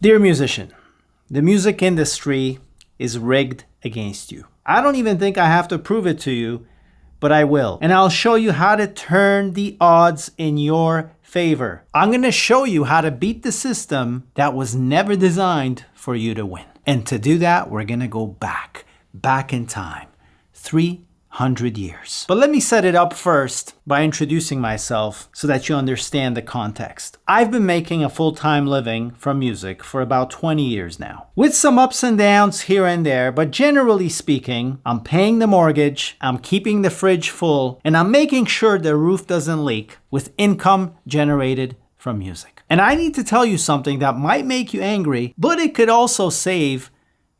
Dear musician, the music industry is rigged against you. I don't even think I have to prove it to you, but I will. And I'll show you how to turn the odds in your favor. I'm going to show you how to beat the system that was never designed for you to win. And to do that, we're going to go back in time, 300 years. But let me set it up first by introducing myself so that you understand the context. I've been making a full-time living from music for about 20 years now, with some ups and downs here and there, but generally speaking, I'm paying the mortgage, I'm keeping the fridge full, and I'm making sure the roof doesn't leak with income generated from music. And I need to tell you something that might make you angry, but it could also save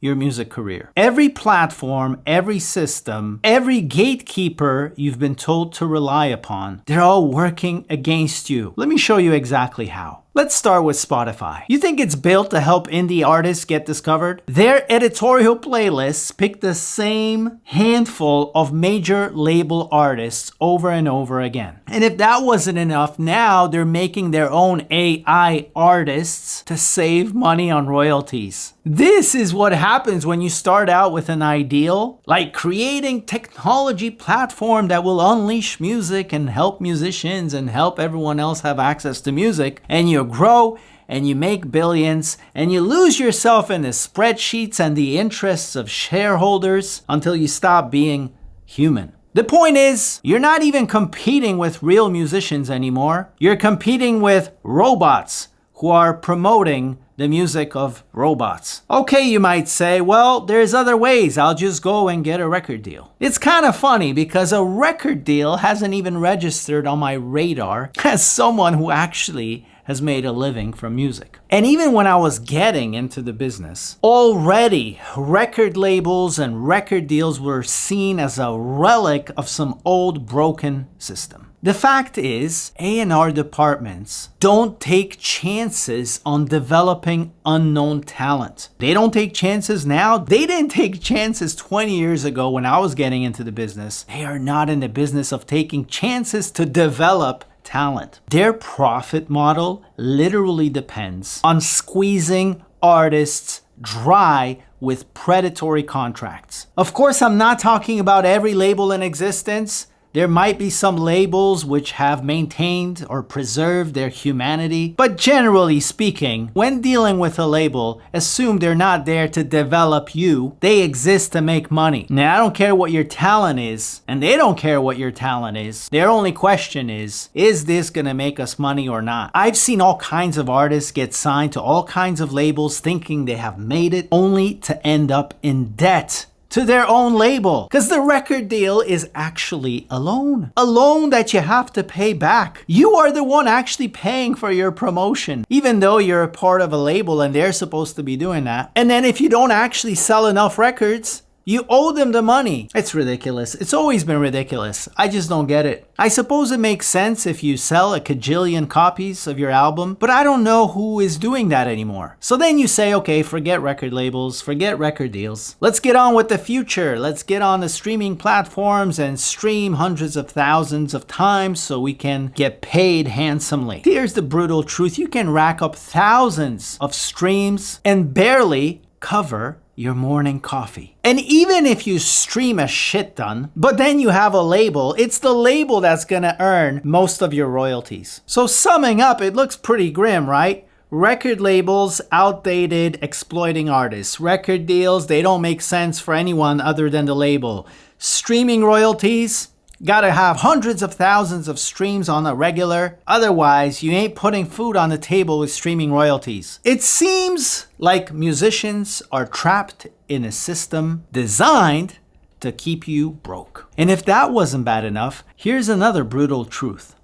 your music career. Every platform, every system, every gatekeeper you've been told to rely upon, they're all working against you. Let me show you exactly how. Let's start with Spotify. You think it's built to help indie artists get discovered? Their editorial playlists pick the same handful of major label artists over and over again. And if that wasn't enough, now they're making their own AI artists to save money on royalties. This is what happens when you start out with an ideal, like creating technology platform that will unleash music and help musicians and help everyone else have access to music, and you grow and you make billions and you lose yourself in the spreadsheets and the interests of shareholders until you stop being human. The point is, you're not even competing with real musicians anymore. You're competing with robots who are promoting the music of robots. Okay, you might say, well, there's other ways. I'll just go and get a record deal. It's kind of funny because a record deal hasn't even registered on my radar as someone who actually has made a living from music. And even when I was getting into the business, already record labels and record deals were seen as a relic of some old broken system. The fact is, A&R departments don't take chances on developing unknown talent. They don't take chances now. They didn't take chances 20 years ago when I was getting into the business. They are not in the business of taking chances to develop talent. Their profit model literally depends on squeezing artists dry with predatory contracts. Of course, I'm not talking about every label in existence. There might be some labels which have maintained or preserved their humanity, but generally speaking, when dealing with a label, assume they're not there to develop you. They exist to make money. Now, I don't care what your talent is, and they don't care what your talent is. Their only question is this gonna make us money or not? I've seen all kinds of artists get signed to all kinds of labels thinking they have made it, only to end up in debt to their own label. Because the record deal is actually a loan. A loan that you have to pay back. You are the one actually paying for your promotion, even though you're a part of a label and they're supposed to be doing that. And then if you don't actually sell enough records, you owe them the money. It's ridiculous. It's always been ridiculous. I just don't get it. I suppose it makes sense if you sell a cajillion copies of your album, but I don't know who is doing that anymore. So then you say, okay, forget record labels, forget record deals. Let's get on with the future. Let's get on the streaming platforms and stream hundreds of thousands of times so we can get paid handsomely. Here's the brutal truth. You can rack up thousands of streams and barely cover your morning coffee. And even if you stream a shit ton, but then you have a label, it's the label that's gonna earn most of your royalties. So summing up, it looks pretty grim, right? Record labels, outdated, exploiting artists. Record deals, they don't make sense for anyone other than the label. Streaming royalties, gotta have hundreds of thousands of streams on a regular. Otherwise, you ain't putting food on the table with streaming royalties. It seems like musicians are trapped in a system designed to keep you broke. And if that wasn't bad enough, here's another brutal truth.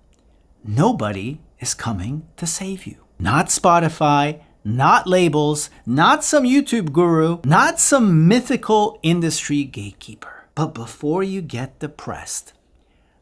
Nobody is coming to save you. Not Spotify, not labels, not some YouTube guru, not some mythical industry gatekeeper. But before you get depressed,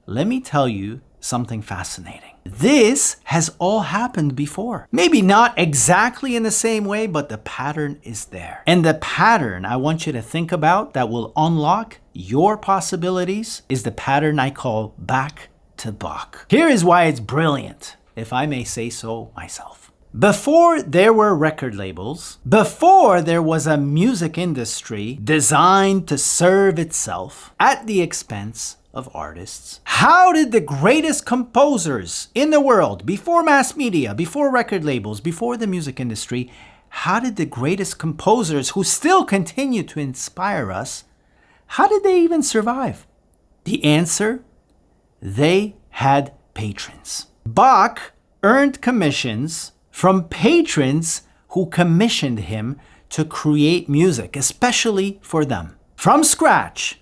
let me tell you something fascinating. This has all happened before. Maybe not exactly in the same way, but the pattern is there. And the pattern I want you to think about that will unlock your possibilities is the pattern I call back to buck. Here is why it's brilliant, if I may say so myself. Before there were record labels, before there was a music industry designed to serve itself at the expense of artists, how did the greatest composers in the world, before mass media, before record labels, before the music industry, how did the greatest composers who still continue to inspire us, how did they even survive? The answer: they had patrons. Bach earned commissions from patrons who commissioned him to create music, especially for them, from scratch,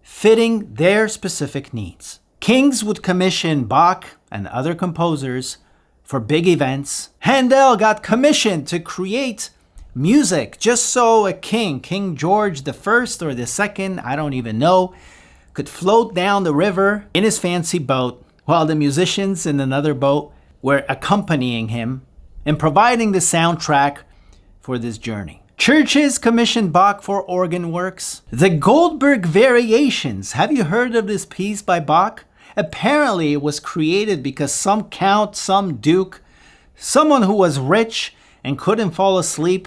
fitting their specific needs. Kings would commission Bach and other composers for big events. Handel got commissioned to create music just so a king, King George the First or the Second, I don't even know, could float down the river in his fancy boat while the musicians in another boat were accompanying him and providing the soundtrack for this journey. Churches commissioned Bach for organ works. The Goldberg Variations, have you heard of this piece by Bach? Apparently it was created because some count, some duke, someone who was rich and couldn't fall asleep,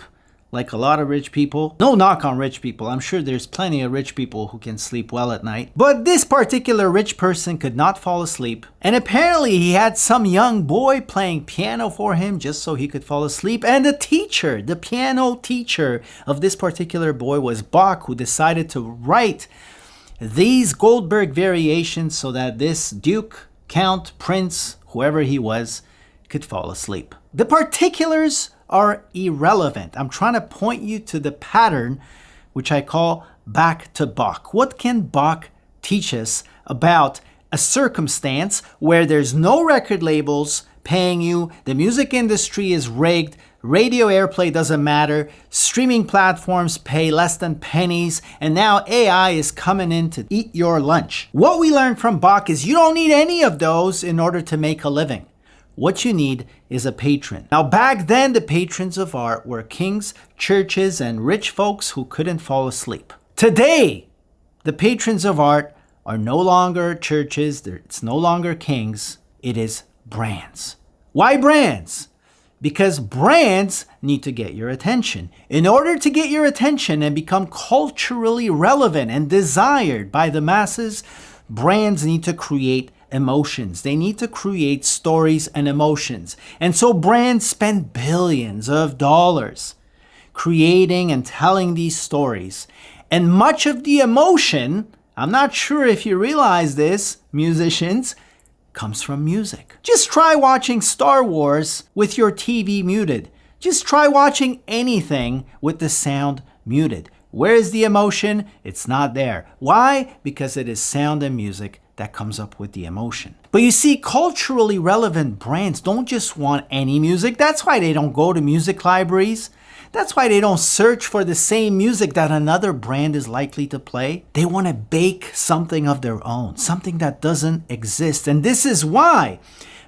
like a lot of rich people. No knock on rich people. I'm sure there's plenty of rich people who can sleep well at night. But this particular rich person could not fall asleep. And apparently he had some young boy playing piano for him just so he could fall asleep. And the teacher, the piano teacher of this particular boy was Bach, who decided to write these Goldberg Variations so that this duke, count, prince, whoever he was, could fall asleep. The particulars are irrelevant. I'm trying to point you to the pattern, which I call back to Bach. What can Bach teach us about a circumstance where there's no record labels paying you, the music industry is rigged, radio airplay doesn't matter, streaming platforms pay less than pennies, and now AI is coming in to eat your lunch? What we learned from Bach is you don't need any of those in order to make a living. What you need is a patron. Now, back then, the patrons of art were kings, churches, and rich folks who couldn't fall asleep. Today, the patrons of art are no longer churches, it's no longer kings, it is brands. Why brands? Because brands need to get your attention. In order to get your attention and become culturally relevant and desired by the masses, brands need to create emotions. They need to create stories and emotions. And so brands spend billions of dollars creating and telling these stories. And much of the emotion, I'm not sure if you realize this, musicians, comes from music. Just try watching Star Wars with your TV muted. Just try watching anything with the sound muted. Where is the emotion? It's not there. Why? Because it is sound and music that comes up with the emotion. But you see, culturally relevant brands don't just want any music. That's why they don't go to music libraries. That's why they don't search for the same music that another brand is likely to play. They want to bake something of their own, something that doesn't exist. And this is why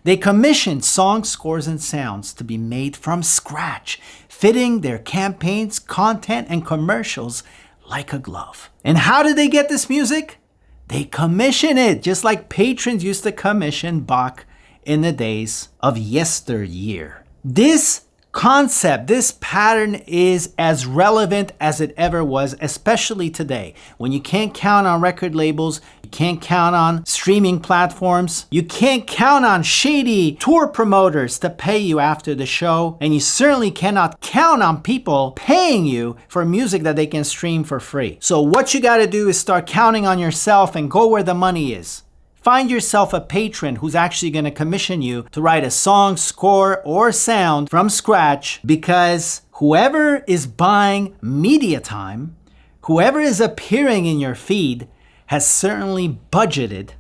they commission songs, scores, and sounds to be made from scratch, fitting their campaigns, content, and commercials like a glove. And how did they get this music? They commission it, just like patrons used to commission Bach in the days of yesteryear. This concept, this pattern is as relevant as it ever was, especially today, when you can't count on record labels, you can't count on streaming platforms, you can't count on shady tour promoters to pay you after the show, and you certainly cannot count on people paying you for music that they can stream for free. So what you gotta do is start counting on yourself and go where the money is. Find yourself a patron who's actually going to commission you to write a song, score, or sound from scratch, because whoever is buying media time, whoever is appearing in your feed, has certainly budgeted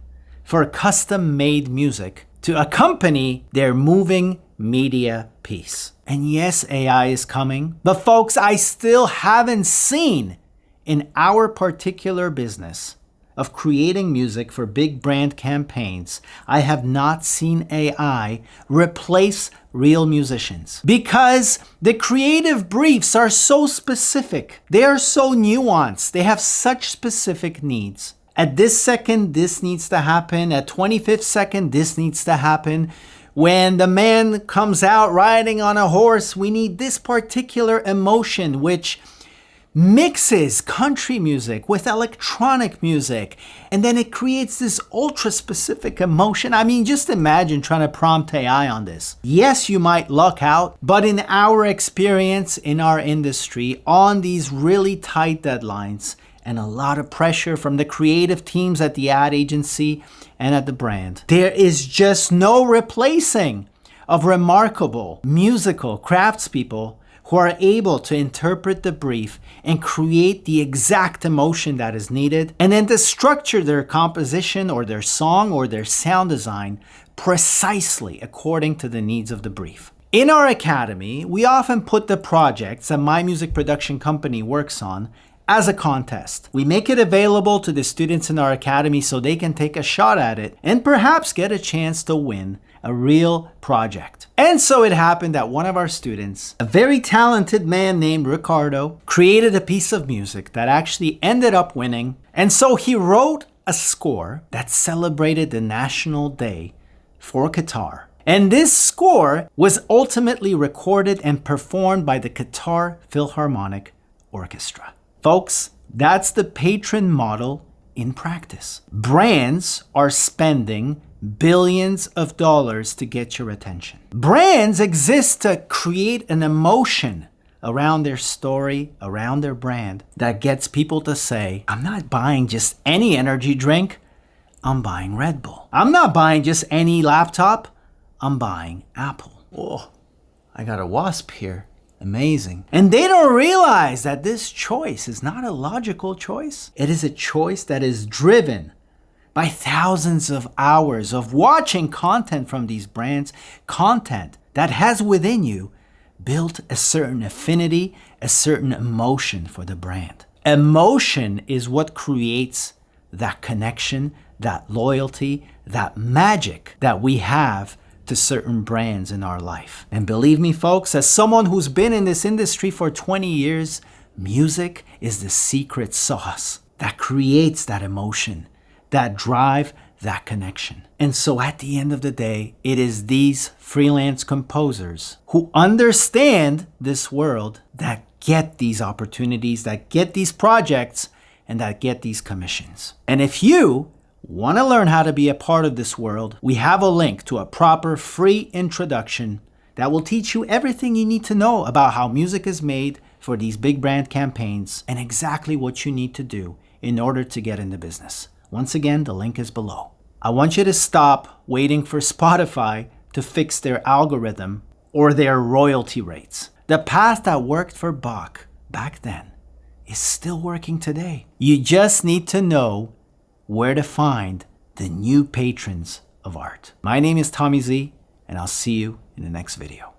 for custom-made music to accompany their moving media piece. And yes, AI is coming, but folks, I still haven't seen in our particular business of creating music for big brand campaigns, I have not seen AI replace real musicians, because the creative briefs are so specific. They are so nuanced. They have such specific needs. At this second, this needs to happen. At 25th second, this needs to happen. When the man comes out riding on a horse, we need this particular emotion, which mixes country music with electronic music, and then it creates this ultra specific emotion. I mean, just imagine trying to prompt AI on this. Yes, you might luck out, but in our experience in our industry, on these really tight deadlines and a lot of pressure from the creative teams at the ad agency and at the brand, there is just no replacing of remarkable musical craftspeople who are able to interpret the brief and create the exact emotion that is needed, and then to structure their composition or their song or their sound design precisely according to the needs of the brief. In our academy, we often put the projects that my music production company works on as a contest. We make it available to the students in our academy so they can take a shot at it and perhaps get a chance to win a real project. And so it happened that one of our students, a very talented man named Ricardo, created a piece of music that actually ended up winning. And so he wrote a score that celebrated the National Day for Qatar. And this score was ultimately recorded and performed by the Qatar Philharmonic Orchestra. Folks, that's the patron model in practice. Brands are spending billions of dollars to get your attention. Brands exist to create an emotion around their story, around their brand, that gets people to say, I'm not buying just any energy drink, I'm buying Red Bull. I'm not buying just any laptop, I'm buying Apple. Oh, I got a wasp here. Amazing. And they don't realize that this choice is not a logical choice. It is a choice that is driven by thousands of hours of watching content from these brands, content that has within you built a certain affinity, a certain emotion for the brand. Emotion is what creates that connection, that loyalty, that magic that we have to certain brands in our life. And believe me, folks, as someone who's been in this industry for 20 years, music is the secret sauce that creates that emotion, that drive, that connection. And so at the end of the day, it is these freelance composers who understand this world that get these opportunities, that get these projects, and that get these commissions. And if you want to learn how to be a part of this world, we have a link to a proper free introduction that will teach you everything you need to know about how music is made for these big brand campaigns and exactly what you need to do in order to get in the business. Once again, the link is below. I want you to stop waiting for Spotify to fix their algorithm or their royalty rates. The path that worked for Bach back then is still working today. You just need to know where to find the new patrons of art. My name is Tommy Z, and I'll see you in the next video.